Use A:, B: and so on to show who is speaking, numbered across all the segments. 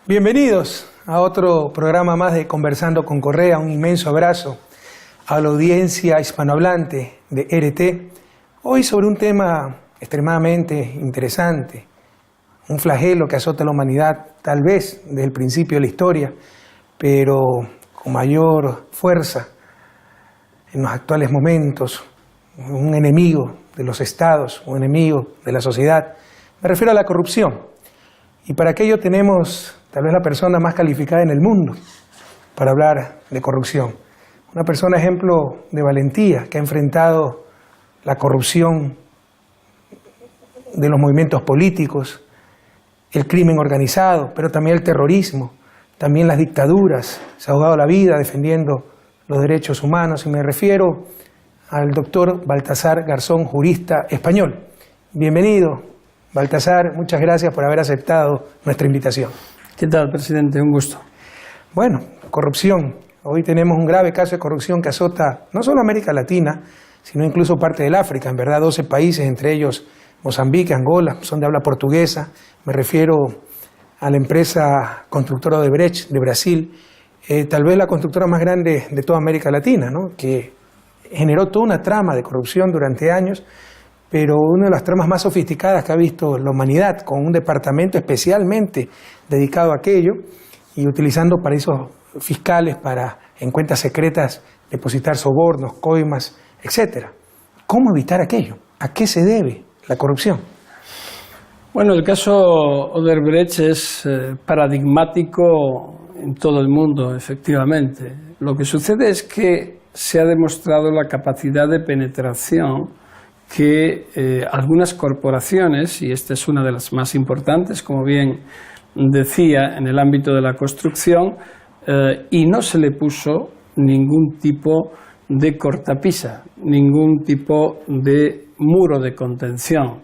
A: Bienvenidos a otro programa más de Conversando con Correa. Un inmenso abrazo a la audiencia hispanohablante de RT. Hoy sobre un tema extremadamente interesante, un flagelo que azota a la humanidad tal vez desde el principio de la historia, pero con mayor fuerza en los actuales momentos, un enemigo de los estados, un enemigo de la sociedad. Me refiero a la corrupción. Y para aquello tenemos tal vez la persona más calificada en el mundo para hablar de corrupción. Una persona ejemplo de valentía que ha enfrentado la corrupción de los movimientos políticos, el crimen organizado, pero también el terrorismo, también las dictaduras. Se ha jugado la vida defendiendo los derechos humanos y me refiero al doctor Baltasar Garzón, jurista español. Bienvenido, Baltasar, muchas gracias por haber aceptado nuestra invitación.
B: ¿Qué tal, presidente? Un gusto.
A: Bueno, corrupción. Hoy tenemos un grave caso de corrupción que azota no solo América Latina, sino incluso parte del África. En verdad, 12 países, entre ellos Mozambique, Angola, son de habla portuguesa. Me refiero a la empresa constructora Odebrecht de Brasil, tal vez la constructora más grande de toda América Latina, ¿no? Que generó toda una trama de corrupción durante años, pero una de las tramas más sofisticadas que ha visto la humanidad, con un departamento especialmente dedicado a aquello y utilizando paraísos fiscales para, en cuentas secretas, depositar sobornos, coimas, etc. ¿Cómo evitar aquello? ¿A qué se debe la corrupción?
B: Bueno, el caso Odebrecht es paradigmático en todo el mundo, efectivamente. Lo que sucede es que se ha demostrado la capacidad de penetración que algunas corporaciones, y esta es una de las más importantes, como bien decía, en el ámbito de la construcción, y no se le puso ningún tipo de cortapisa, ningún tipo de muro de contención.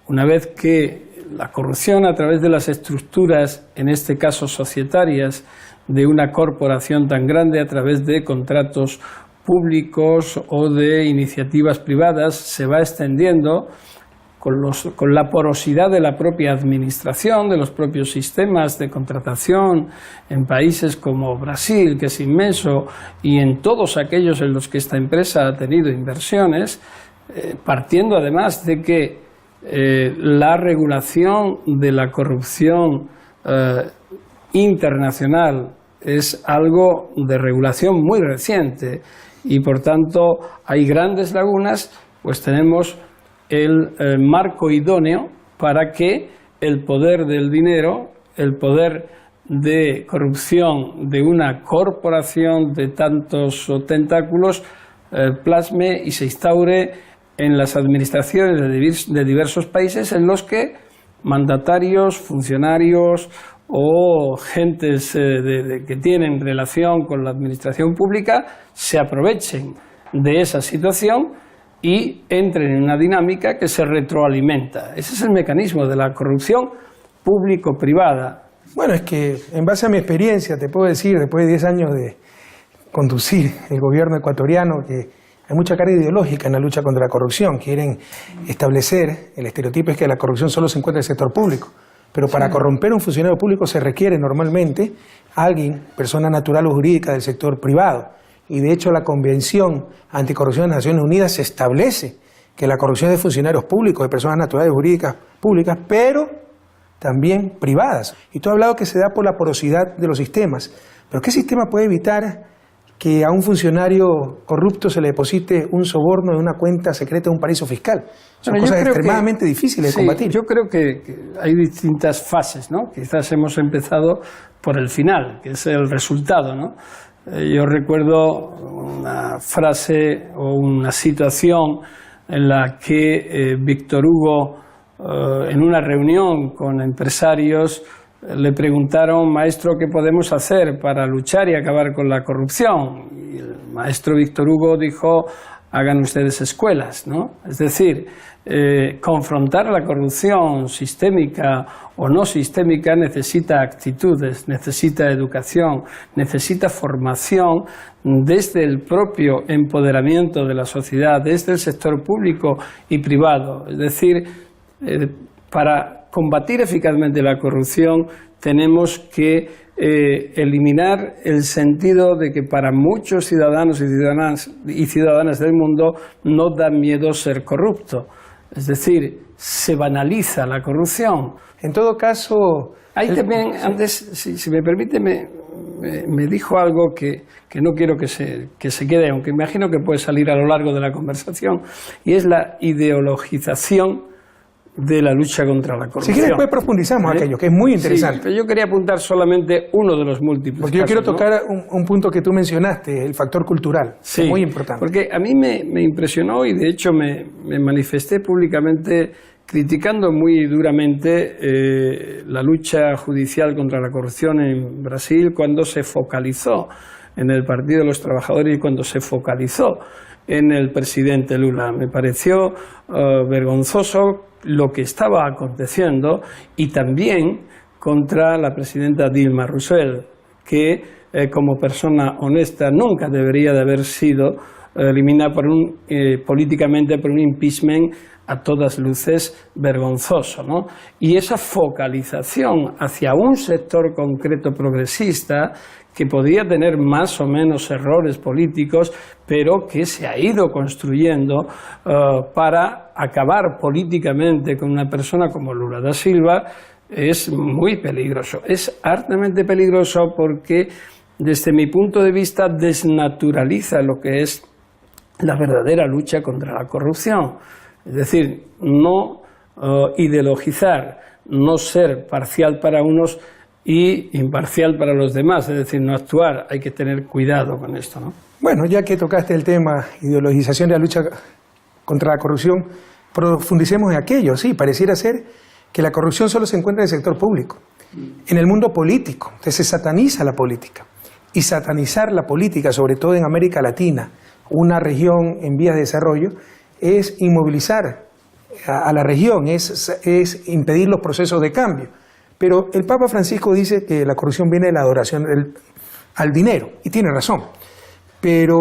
B: Una vez que la corrupción a través de las estructuras, en este caso societarias, de una corporación tan grande a través de contratos públicos o de iniciativas privadas se va extendiendo con la porosidad de la propia administración, de los propios sistemas de contratación en países como Brasil, que es inmenso, y en todos aquellos en los que esta empresa ha tenido inversiones, partiendo además de que la regulación de la corrupción internacional es algo de regulación muy reciente y por tanto hay grandes lagunas, pues tenemos el marco idóneo para que el poder del dinero, el poder de corrupción de una corporación de tantos tentáculos plasme y se instaure en las administraciones de diversos países en los que mandatarios, funcionarios o gentes que tienen relación con la administración pública se aprovechen de esa situación y entren en una dinámica que se retroalimenta. Ese es el mecanismo de la corrupción público-privada.
A: Bueno, es que en base a mi experiencia te puedo decir, después de 10 años de conducir el gobierno ecuatoriano, que hay mucha carga ideológica en la lucha contra la corrupción. Quieren establecer, el estereotipo es que la corrupción solo se encuentra en el sector público. Pero para corromper a un funcionario público se requiere normalmente alguien, persona natural o jurídica del sector privado. Y de hecho la Convención Anticorrupción de las Naciones Unidas se establece que la corrupción es de funcionarios públicos, de personas naturales o jurídicas públicas, pero también privadas. Y tú has hablado que se da por la porosidad de los sistemas. Pero ¿qué sistema puede evitar que a un funcionario corrupto se le deposite un soborno en una cuenta secreta de un paraíso fiscal? Son cosas extremadamente difíciles de combatir.
B: Yo creo que hay distintas fases, ¿no? Quizás hemos empezado por el final, que es el resultado, ¿no? Yo recuerdo una frase o una situación en la que Víctor Hugo, en una reunión con empresarios, le preguntaron: maestro, ¿qué podemos hacer para luchar y acabar con la corrupción? Y el maestro Víctor Hugo dijo: hagan ustedes escuelas, ¿no? Es decir, confrontar la corrupción sistémica o no sistémica necesita actitudes, necesita educación, necesita formación desde el propio empoderamiento de la sociedad, desde el sector público y privado. Es decir, para combatir eficazmente la corrupción, tenemos que eliminar el sentido de que para muchos ciudadanos y ciudadanas del mundo no da miedo ser corrupto. Es decir, se banaliza la corrupción.
A: En todo caso...
B: Ahí también, antes, si me permite, me dijo algo que no quiero que se quede, aunque imagino que puede salir a lo largo de la conversación, y es la ideologización de la lucha contra la corrupción.
A: Si quieres, después profundizamos aquello, que es muy interesante.
B: Sí, pero yo quería apuntar solamente uno de los múltiples
A: porque yo
B: casos,
A: quiero tocar un punto que tú mencionaste, el factor cultural,
B: sí,
A: que es muy importante.
B: Porque a mí me impresionó y de hecho me manifesté públicamente criticando muy duramente la lucha judicial contra la corrupción en Brasil cuando se focalizó en el Partido de los Trabajadores y cuando se focalizó en el presidente Lula. Me pareció vergonzoso lo que estaba aconteciendo y también contra la presidenta Dilma Rousseff, que como persona honesta nunca debería de haber sido eliminada políticamente por un impeachment a todas luces vergonzoso, ¿no? Y esa focalización hacia un sector concreto progresista que podía tener más o menos errores políticos, pero que se ha ido construyendo para acabar políticamente con una persona como Lula da Silva, es muy peligroso. Es hartamente peligroso porque, desde mi punto de vista, desnaturaliza lo que es la verdadera lucha contra la corrupción. Es decir, no ideologizar, no ser parcial para unos y imparcial para los demás, es decir, no actuar. Hay que tener cuidado con esto, ¿no?
A: Bueno, ya que tocaste el tema ideologización de la lucha contra la corrupción, profundicemos en aquello. Sí, pareciera ser que la corrupción solo se encuentra en el sector público, en el mundo político. Entonces se sataniza la política. Y satanizar la política, sobre todo en América Latina, una región en vías de desarrollo, es inmovilizar a la región, es impedir los procesos de cambio. Pero el Papa Francisco dice que la corrupción viene de la adoración al dinero, y tiene razón. Pero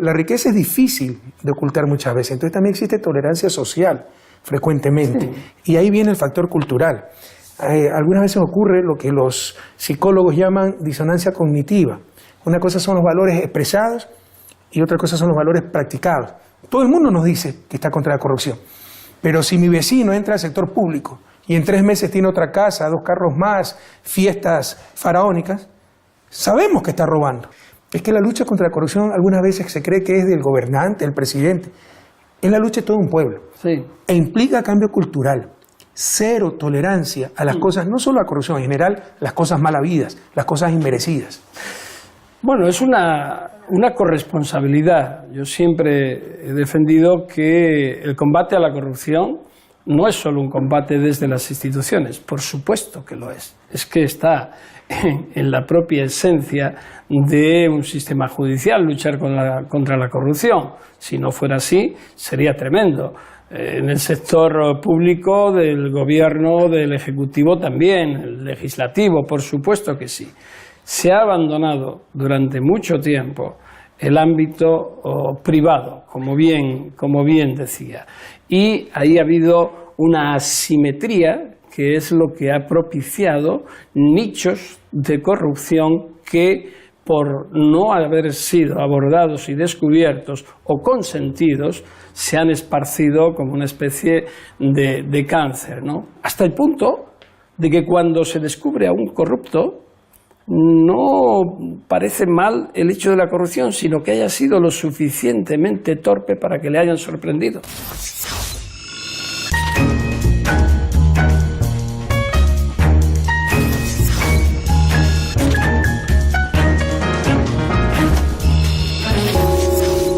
A: la riqueza es difícil de ocultar muchas veces, entonces también existe tolerancia social frecuentemente, y ahí viene el factor cultural. Algunas veces ocurre lo que los psicólogos llaman disonancia cognitiva. Una cosa son los valores expresados y otra cosa son los valores practicados. Todo el mundo nos dice que está contra la corrupción, pero si mi vecino entra al sector público y en 3 meses tiene otra casa, 2 carros más, fiestas faraónicas, sabemos que está robando. Es que la lucha contra la corrupción algunas veces se cree que es del gobernante, del presidente. Es la lucha de todo un pueblo.
B: Sí.
A: E implica cambio cultural. Cero tolerancia a las cosas, no solo a la corrupción, en general, las cosas mal habidas, las cosas inmerecidas.
B: Bueno, es una corresponsabilidad. Yo siempre he defendido que el combate a la corrupción no es solo un combate desde las instituciones, por supuesto que lo es. Es que está en la propia esencia de un sistema judicial luchar contra la corrupción. Si no fuera así, sería tremendo. En el sector público, del gobierno, del ejecutivo también, el legislativo, por supuesto que sí. Se ha abandonado durante mucho tiempo el ámbito privado, como bien decía. Y ahí ha habido una asimetría que es lo que ha propiciado nichos de corrupción que, por no haber sido abordados y descubiertos o consentidos, se han esparcido como una especie de cáncer, ¿no? Hasta el punto de que cuando se descubre a un corrupto, no parece mal el hecho de la corrupción, sino que haya sido lo suficientemente torpe para que le hayan sorprendido.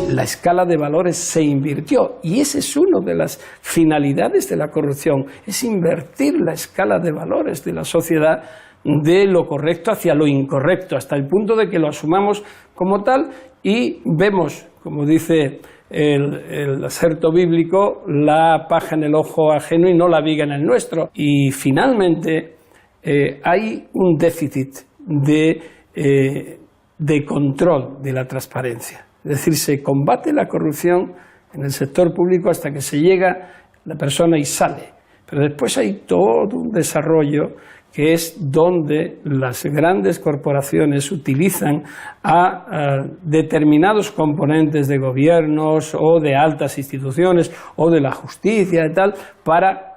B: La escala de valores se invirtió y esa es una de las finalidades de la corrupción, es invertir la escala de valores de la sociedad de lo correcto hacia lo incorrecto, hasta el punto de que lo asumamos como tal y vemos, como dice el aserto bíblico, la paja en el ojo ajeno y no la viga en el nuestro. Y finalmente hay un déficit de control de la transparencia. Es decir, se combate la corrupción en el sector público hasta que se llega la persona y sale. Pero después hay todo un desarrollo que es donde las grandes corporaciones utilizan a determinados componentes de gobiernos o de altas instituciones o de la justicia y tal para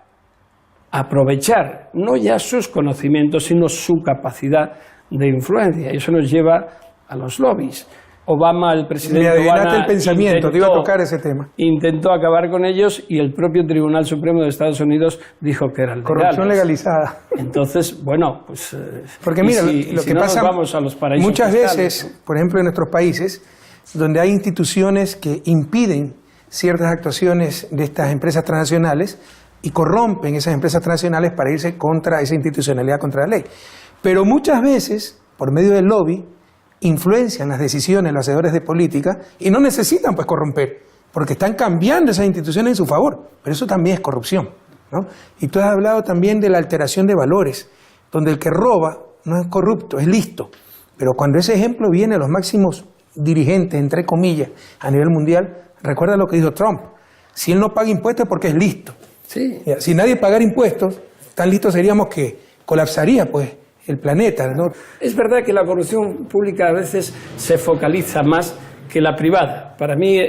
B: aprovechar no ya sus conocimientos sino su capacidad de influencia, y eso nos lleva a los lobbies. Obama, el presidente Obama,
A: el pensamiento, te iba a tocar ese tema.
B: Intentó acabar con ellos y el propio Tribunal Supremo de Estados Unidos dijo que eran legales.
A: Corrupción legalizada.
B: Entonces, bueno, pues...
A: Porque mira, lo que pasa
B: vamos a los paraísos
A: muchas
B: fiscales,
A: veces,
B: ¿no?
A: por ejemplo en nuestros países, donde hay instituciones que impiden ciertas actuaciones de estas empresas transnacionales y corrompen esas empresas transnacionales para irse contra esa institucionalidad, contra la ley. Pero muchas veces, por medio del lobby, influencian las decisiones los hacedores de política y no necesitan pues corromper, porque están cambiando esas instituciones en su favor, pero eso también es corrupción, ¿no? Y tú has hablado también de la alteración de valores, donde el que roba no es corrupto, es listo, pero cuando ese ejemplo viene a los máximos dirigentes, entre comillas, a nivel mundial, recuerda lo que dijo Trump: si él no paga impuestos es porque es listo.
B: Sí.
A: Si nadie pagara impuestos, tan listos seríamos que colapsaría pues el planeta, ¿no?
B: Es verdad que la corrupción pública a veces se focaliza más que la privada. Para mí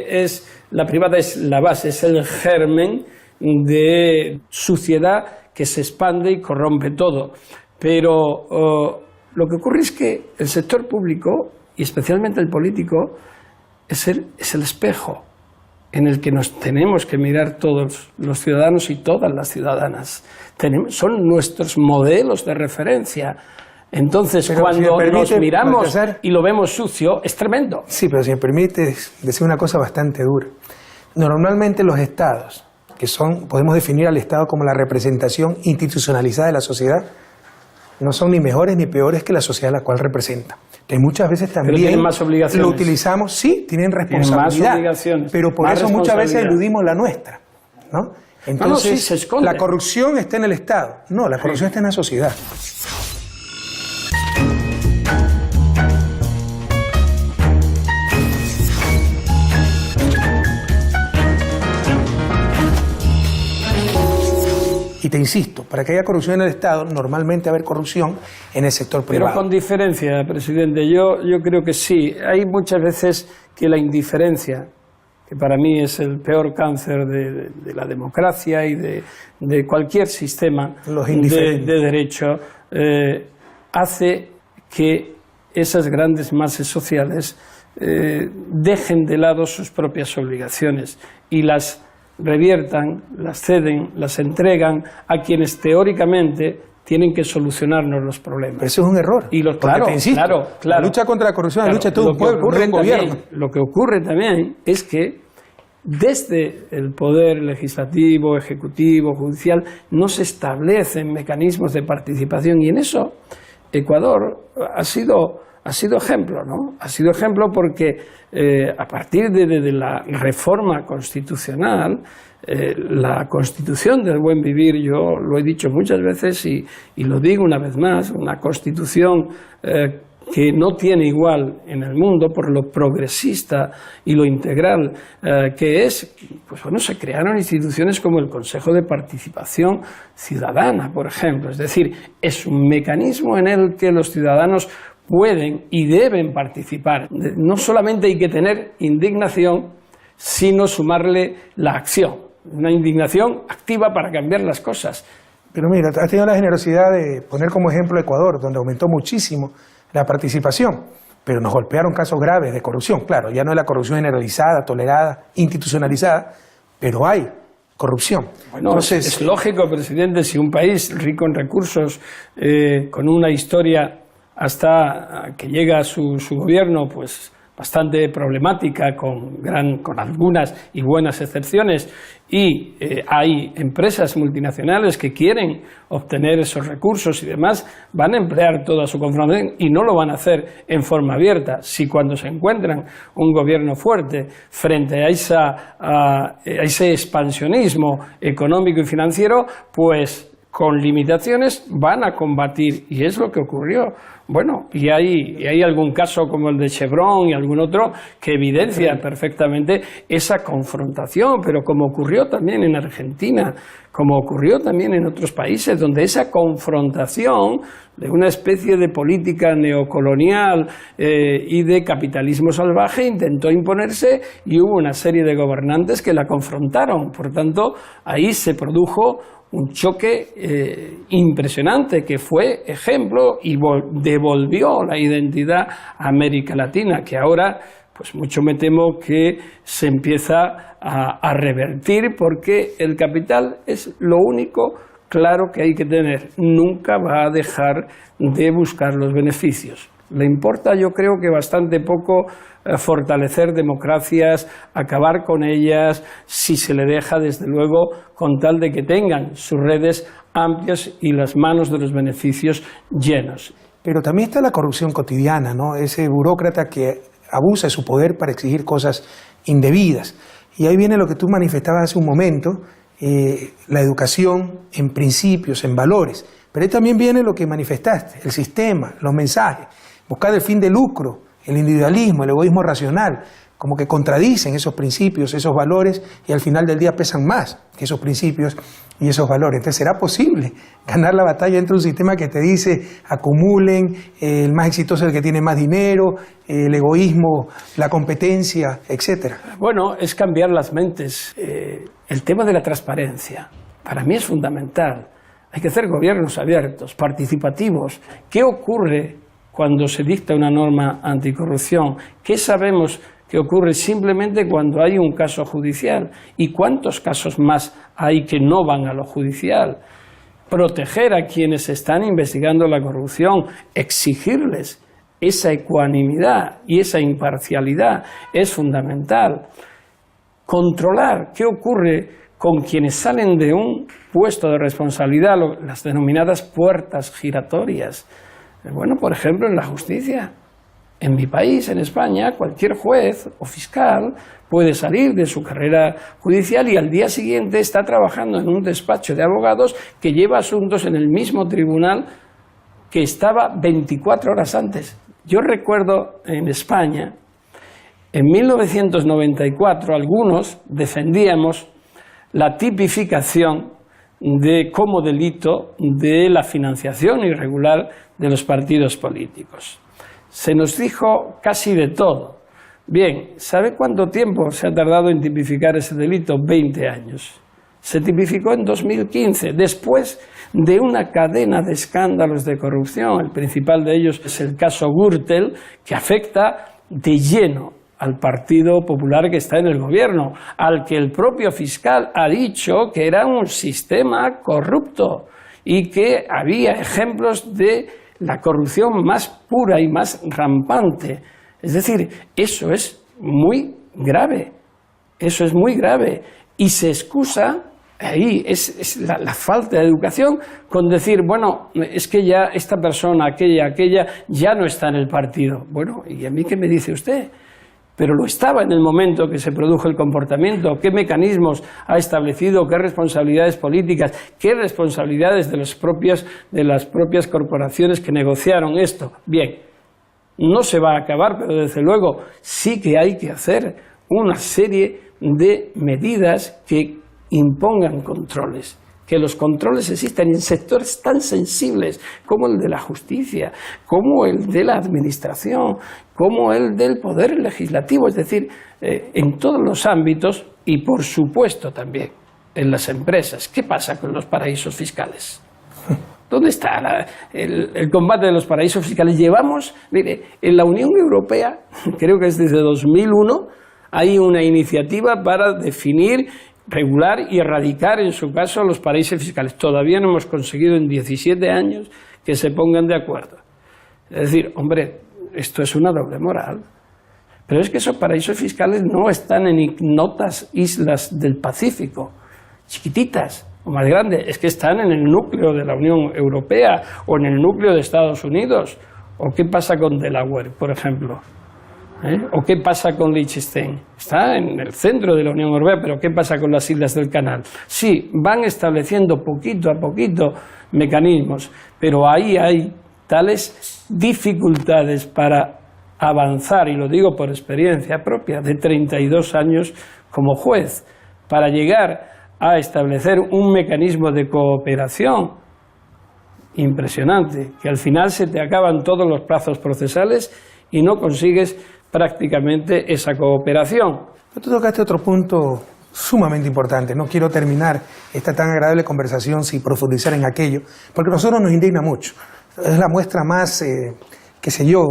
B: la privada es la base, es el germen de suciedad que se expande y corrompe todo. Pero lo que ocurre es que el sector público, y especialmente el político, es el espejo en el que nos tenemos que mirar todos los ciudadanos y todas las ciudadanas. Son nuestros modelos de referencia. Entonces, pero cuando nos miramos y lo vemos sucio, es tremendo.
A: Sí, pero si me permites decir una cosa bastante dura. Normalmente los estados, podemos definir al estado como la representación institucionalizada de la sociedad, no son ni mejores ni peores que la sociedad a la cual representa. Que muchas veces también
B: más obligaciones.
A: Lo utilizamos, sí, tienen responsabilidad,
B: tienen más obligaciones,
A: pero por eso muchas veces eludimos la nuestra, ¿no? Entonces,
B: sí, se esconde.
A: La corrupción está en el Estado. No, la corrupción está en la sociedad. Y te insisto, para que haya corrupción en el Estado, normalmente va a haber corrupción en el sector privado.
B: Pero con diferencia, presidente. Yo creo que sí. Hay muchas veces que la indiferencia, que para mí es el peor cáncer de la democracia y de cualquier sistema de derecho, hace que esas grandes masas sociales dejen de lado sus propias obligaciones y las reviertan, las ceden, las entregan a quienes teóricamente tienen que solucionarnos los problemas.
A: Pero eso es un error.
B: Claro, te insisto, claro.
A: La lucha contra la corrupción es la lucha de todo un pueblo, no de un gobierno.
B: Lo que ocurre también es que desde el poder legislativo, ejecutivo, judicial, no se establecen mecanismos de participación, y en eso Ecuador ha sido ejemplo, ¿no? Ha sido ejemplo porque a partir de la reforma constitucional, la Constitución del buen vivir, yo lo he dicho muchas veces y lo digo una vez más, una Constitución que no tiene igual en el mundo por lo progresista y lo integral que es, pues bueno, se crearon instituciones como el Consejo de Participación Ciudadana, por ejemplo. Es decir, es un mecanismo en el que los ciudadanos pueden y deben participar. No solamente hay que tener indignación, sino sumarle la acción. Una indignación activa para cambiar las cosas.
A: Pero mira, has tenido la generosidad de poner como ejemplo Ecuador, donde aumentó muchísimo la participación, pero nos golpearon casos graves de corrupción. Claro, ya no es la corrupción generalizada, tolerada, institucionalizada, pero hay corrupción.
B: Bueno, entonces, es lógico, presidente, si un país rico en recursos, con una historia hasta que llega su gobierno, pues bastante problemática, con algunas y buenas excepciones, y hay empresas multinacionales que quieren obtener esos recursos y demás, van a emplear toda su confrontación y no lo van a hacer en forma abierta. Si cuando se encuentran un gobierno fuerte frente a ese expansionismo económico y financiero, pues con limitaciones van a combatir, y es lo que ocurrió. Bueno, y hay algún caso como el de Chevron y algún otro que evidencia perfectamente esa confrontación, pero como ocurrió también en Argentina, como ocurrió también en otros países, donde esa confrontación de una especie de política neocolonial y de capitalismo salvaje intentó imponerse, y hubo una serie de gobernantes que la confrontaron. Por tanto, ahí se produjo un choque impresionante que fue ejemplo y devolvió la identidad a América Latina, que ahora, pues mucho me temo que se empieza a revertir, porque el capital es lo único claro que hay que tener. Nunca va a dejar de buscar los beneficios. Le importa, yo creo que bastante poco, fortalecer democracias, acabar con ellas, si se le deja, desde luego, con tal de que tengan sus redes amplias y las manos de los beneficios llenos.
A: Pero también está la corrupción cotidiana, ¿no? Ese burócrata que abusa de su poder para exigir cosas indebidas. Y ahí viene lo que tú manifestabas hace un momento, la educación en principios, en valores. Pero ahí también viene lo que manifestaste, el sistema, los mensajes, buscar el fin de lucro, el individualismo, el egoísmo racional, como que contradicen esos principios, esos valores, y al final del día pesan más que esos principios y esos valores. Entonces, ¿será posible ganar la batalla dentro de un sistema que te dice acumulen, el más exitoso es el que tiene más dinero, el egoísmo, la competencia, etcétera?
B: Bueno, es cambiar las mentes. El tema de la transparencia, para mí es fundamental. Hay que hacer gobiernos abiertos, participativos. ¿Qué ocurre cuando se dicta una norma anticorrupción? ¿Qué sabemos que ocurre simplemente cuando hay un caso judicial? ¿Y cuántos casos más hay que no van a lo judicial? Proteger a quienes están investigando la corrupción, exigirles esa ecuanimidad y esa imparcialidad es fundamental. Controlar qué ocurre con quienes salen de un puesto de responsabilidad, las denominadas puertas giratorias. Bueno, por ejemplo, en la justicia. En mi país, en España, cualquier juez o fiscal puede salir de su carrera judicial y al día siguiente está trabajando en un despacho de abogados que lleva asuntos en el mismo tribunal que estaba 24 horas antes. Yo recuerdo en España, en 1994, algunos defendíamos la tipificación como delito de la financiación irregular de los partidos políticos. Se nos dijo casi de todo. Bien, ¿sabe cuánto tiempo se ha tardado en tipificar ese delito? 20 años. Se tipificó en 2015, después de una cadena de escándalos de corrupción. El principal de ellos es el caso Gürtel, que afecta de lleno al Partido Popular que está en el gobierno, al que el propio fiscal ha dicho que era un sistema corrupto y que había ejemplos de la corrupción más pura y más rampante. Es decir, eso es muy grave, eso es muy grave, y se excusa, ahí es la falta de educación, con decir, bueno, es que ya esta persona, aquella, ya no está en el partido. Bueno, ¿y a mí qué me dice usted? Pero lo estaba en el momento que se produjo el comportamiento. ¿Qué mecanismos ha establecido? ¿Qué responsabilidades políticas? ¿Qué responsabilidades de las propias corporaciones que negociaron esto? Bien, no se va a acabar, pero desde luego sí que hay que hacer una serie de medidas que impongan controles. Que los controles existan en sectores tan sensibles como el de la justicia, como el de la administración, como el del poder legislativo, es decir, en todos los ámbitos y, por supuesto, también en las empresas. ¿Qué pasa con los paraísos fiscales? ¿Dónde está el combate de los paraísos fiscales? Llevamos, mire, en la Unión Europea, creo que es desde 2001, hay una iniciativa para definir, regular y erradicar, en su caso, los paraísos fiscales. Todavía no hemos conseguido en 17 años que se pongan de acuerdo. Es decir, hombre, esto es una doble moral. Pero es que esos paraísos fiscales no están en ignotas islas del Pacífico, chiquititas o más grandes, es que están en el núcleo de la Unión Europea o en el núcleo de Estados Unidos. ¿O qué pasa con Delaware, por ejemplo? ¿O qué pasa con Liechtenstein? Está en el centro de la Unión Europea, pero ¿qué pasa con las islas del Canal? Sí, van estableciendo poquito a poquito mecanismos, pero ahí hay tales dificultades para avanzar, y lo digo por experiencia propia, de 32 años como juez, para llegar a establecer un mecanismo de cooperación impresionante, que al final se te acaban todos los plazos procesales y no consigues prácticamente esa cooperación.
A: Tú tocaste otro punto sumamente importante. No quiero terminar esta tan agradable conversación sin profundizar en aquello, porque a nosotros nos indigna mucho. Es la muestra más,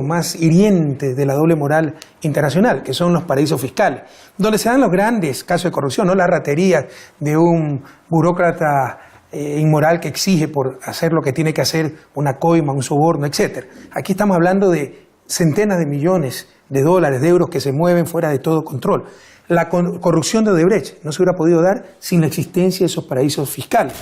A: más hiriente de la doble moral internacional, que son los paraísos fiscales, donde se dan los grandes casos de corrupción, no las raterías de un burócrata inmoral que exige por hacer lo que tiene que hacer, una coima, un soborno, etc. Aquí estamos hablando de centenas de millones de dólares, de euros que se mueven fuera de todo control. La corrupción de Odebrecht no se hubiera podido dar sin la existencia de esos paraísos fiscales.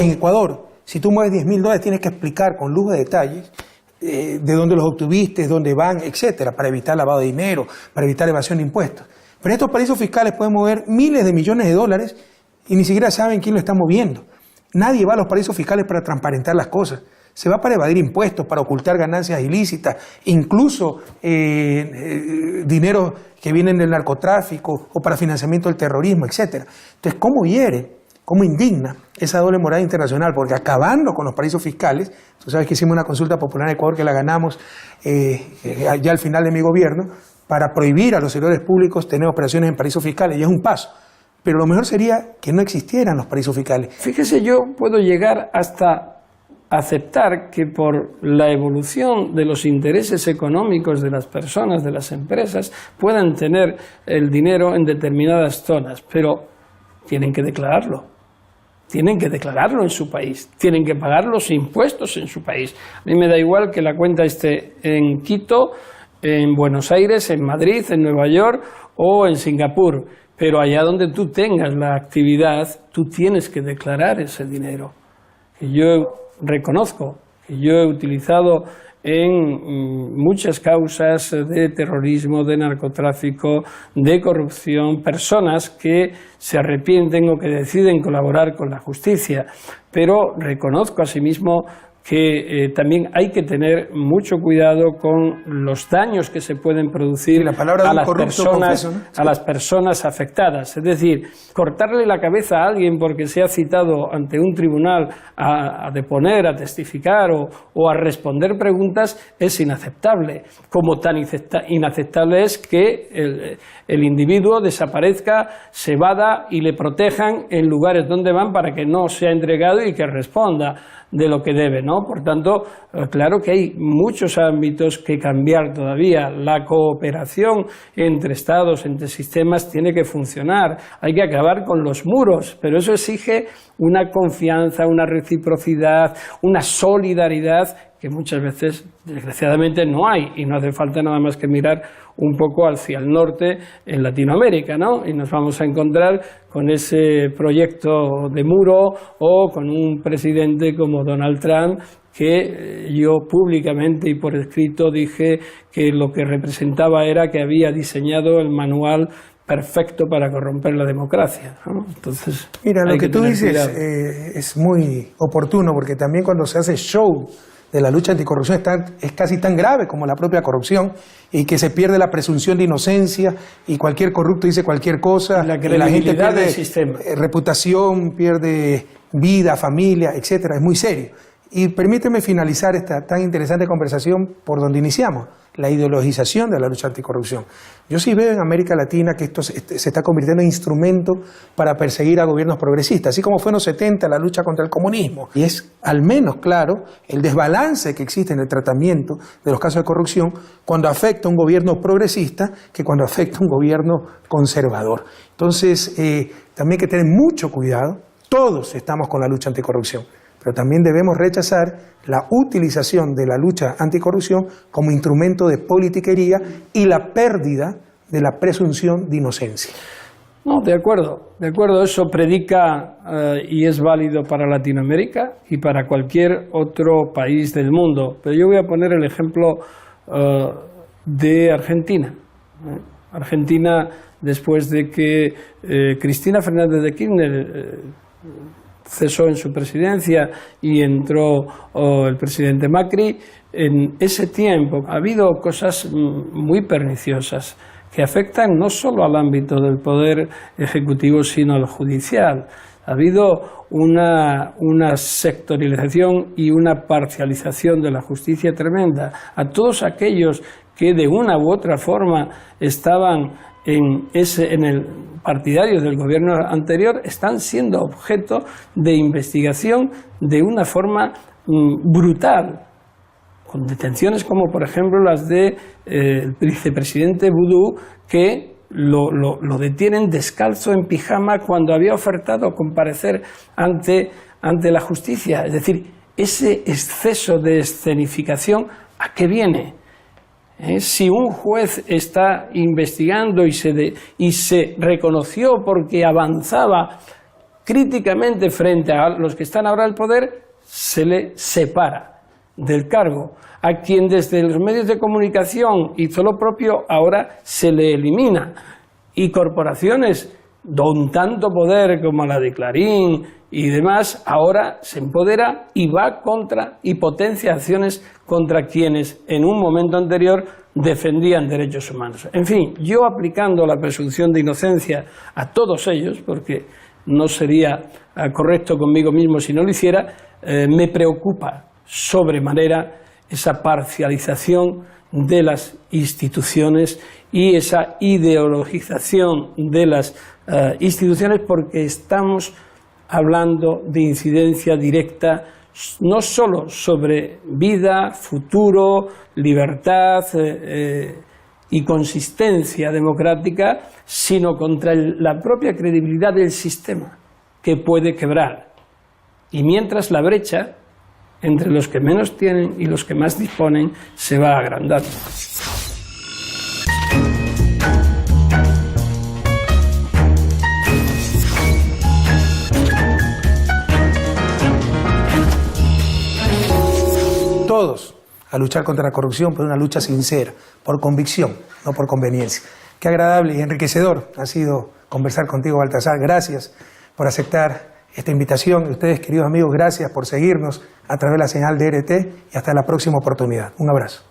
A: En Ecuador, si tú mueves $10.000, tienes que explicar con lujo de detalles de dónde los obtuviste, dónde van, etcétera, para evitar lavado de dinero, para evitar evasión de impuestos. Pero estos paraísos fiscales pueden mover miles de millones de dólares y ni siquiera saben quién lo está moviendo. Nadie va a los paraísos fiscales para transparentar las cosas. Se va para evadir impuestos, para ocultar ganancias ilícitas, incluso dinero que vienen del narcotráfico o para financiamiento del terrorismo, etcétera. Entonces, ¿cómo hiere? ¿Cómo indigna esa doble moral internacional? Porque acabando con los paraísos fiscales, tú sabes que hicimos una consulta popular en Ecuador que la ganamos ya al final de mi gobierno, para prohibir a los servidores públicos tener operaciones en paraísos fiscales, y es un paso. Pero lo mejor sería que no existieran los paraísos fiscales.
B: Fíjese, yo puedo llegar hasta aceptar que por la evolución de los intereses económicos de las personas, de las empresas, puedan tener el dinero en determinadas zonas, pero tienen que declararlo. Tienen que declararlo en su país, tienen que pagar los impuestos en su país. A mí me da igual que la cuenta esté en Quito, en Buenos Aires, en Madrid, en Nueva York o en Singapur, pero allá donde tú tengas la actividad, tú tienes que declarar ese dinero. Que yo reconozco que yo he utilizado en muchas causas de terrorismo, de narcotráfico, de corrupción, personas que se arrepienten o que deciden colaborar con la justicia, pero reconozco asimismo que también hay que tener mucho cuidado con los daños que se pueden producir a las personas afectadas. Es decir, cortarle la cabeza a alguien porque se ha citado ante un tribunal a deponer, a testificar o a responder preguntas es inaceptable. Como tan inaceptable es que el individuo desaparezca, se evada y le protejan en lugares donde van para que no sea entregado y que responda de lo que debe, ¿no? Por tanto, claro que hay muchos ámbitos que cambiar todavía. La cooperación entre Estados, entre sistemas, tiene que funcionar. Hay que acabar con los muros, pero eso exige una confianza, una reciprocidad, una solidaridad que muchas veces, desgraciadamente, no hay, y no hace falta nada más que mirar un poco hacia el norte en Latinoamérica, ¿no? Y nos vamos a encontrar con ese proyecto de muro o con un presidente como Donald Trump, que yo públicamente y por escrito dije que lo que representaba era que había diseñado el manual perfecto para corromper la democracia, ¿no? Entonces,
A: mira, lo que tú dices es muy oportuno, porque también cuando se hace show de la lucha anticorrupción es casi tan grave como la propia corrupción, y que se pierde la presunción de inocencia y cualquier corrupto dice cualquier cosa,
B: la
A: gente pierde
B: del sistema,
A: reputación, pierde vida, familia, etcétera. Es muy serio. Y permíteme finalizar esta tan interesante conversación por donde iniciamos, la ideologización de la lucha anticorrupción. Yo sí veo en América Latina que esto se está convirtiendo en instrumento para perseguir a gobiernos progresistas, así como fue en los 70 la lucha contra el comunismo. Y es al menos claro el desbalance que existe en el tratamiento de los casos de corrupción cuando afecta a un gobierno progresista que cuando afecta a un gobierno conservador. Entonces, también hay que tener mucho cuidado. Todos estamos con la lucha anticorrupción, pero también debemos rechazar la utilización de la lucha anticorrupción como instrumento de politiquería y la pérdida de la presunción de inocencia.
B: No, de acuerdo, eso predica y es válido para Latinoamérica y para cualquier otro país del mundo. Pero yo voy a poner el ejemplo de Argentina. Argentina, después de que Cristina Fernández de Kirchner cesó en su presidencia y entró el presidente Macri, en ese tiempo ha habido cosas muy perniciosas que afectan no solo al ámbito del poder ejecutivo, sino al judicial. Ha habido una sectorialización y una parcialización de la justicia tremenda. A todos aquellos que de una u otra forma estaban en el partidarios del gobierno anterior están siendo objeto de investigación de una forma brutal, con detenciones como por ejemplo las del vicepresidente Boudou, que lo detienen descalzo en pijama cuando había ofertado comparecer ante la justicia. Es decir, ese exceso de escenificación, ¿a qué viene? Si un juez está investigando y se reconoció porque avanzaba críticamente frente a los que están ahora en el poder, se le separa del cargo. A quien desde los medios de comunicación hizo lo propio, ahora se le elimina. Y corporaciones con tanto poder como la de Clarín y demás, ahora se empodera y va contra y potencia acciones contra quienes en un momento anterior defendían derechos humanos. En fin, yo aplicando la presunción de inocencia a todos ellos, porque no sería correcto conmigo mismo si no lo hiciera, me preocupa sobremanera esa parcialización de las instituciones y esa ideologización de las instituciones, porque estamos hablando de incidencia directa no solo sobre vida, futuro, libertad y consistencia democrática, sino contra la propia credibilidad del sistema, que puede quebrar. Y mientras la brecha entre los que menos tienen y los que más disponen se va agrandando.
A: Todos a luchar contra la corrupción, pero una lucha sincera, por convicción, no por conveniencia. Qué agradable y enriquecedor ha sido conversar contigo, Baltasar. Gracias por aceptar esta invitación. Y ustedes, queridos amigos, gracias por seguirnos a través de la señal de RT y hasta la próxima oportunidad. Un abrazo.